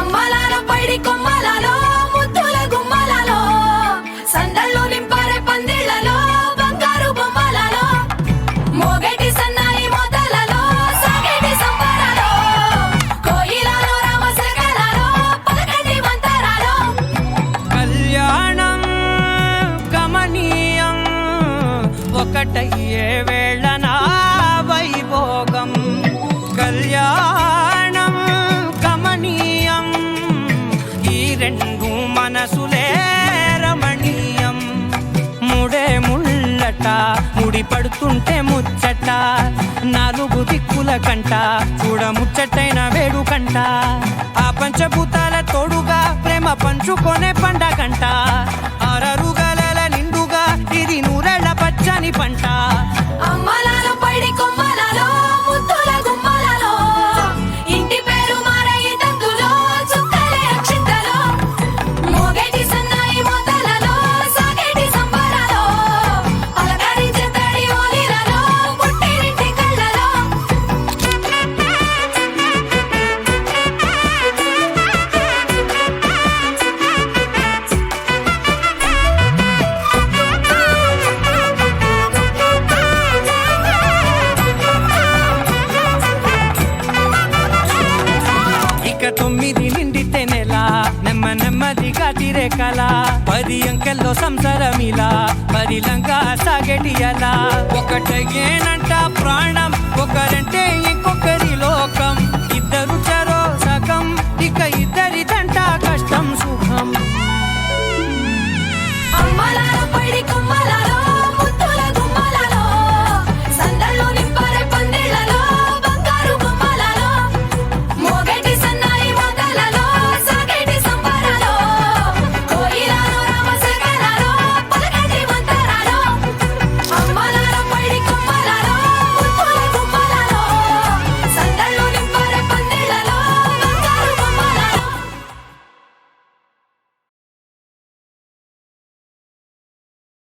అమ్మలాలో పైడి కొమ్మలలో ముద్దుల గుమ్మలలో సందళ్ళు నింపారే పందిళ్లలో బంగారు బొమ్మలలో మోగేటి సన్నాయి మోతలలో సాగేటి సంబరాలో కోయిలలో రామశకలలో పలకటి మంతరాలో కళ్యాణం గమనీయం ఒకటయ్యే వేళ నా వైభోగం కళ్యాణం గమనీయం ఈ రెండు మనసులే రమణీయం ముడే ముళ్ళట ముడి పడుతుంటే ముచ్చట నాలుగు దిక్కుల కంట చూడ ముచ్చటైన వేడుకంట ఆ పంచభూతాల తోడుగా ప్రేమ పంచుకొనే పండగంట ఆరరుగల నిండుగా ఇది నూరెళ్ళ పచ్చని పంట అమ్మలాలో పైడి కొమ్మలలో ముద్దుల గుమ్మలలో ఇంటి పేరు మారయి తందులో చుక్కలే అక్షింతలో మోగేటి సన్నాయి మోతలలో సాగేటి సంబరాలో పలకరించే తడి ఓలిలలో పుట్టినింటి కళ్ళలో ఇక 9 నిండితే నెల నెమ్మదిగా తిరే కల 10 అంకెల్లో సంసారమిలా పరిలంగా సాగేటి అలా ఒకటేనంట ప్రాణం ఒకరంటే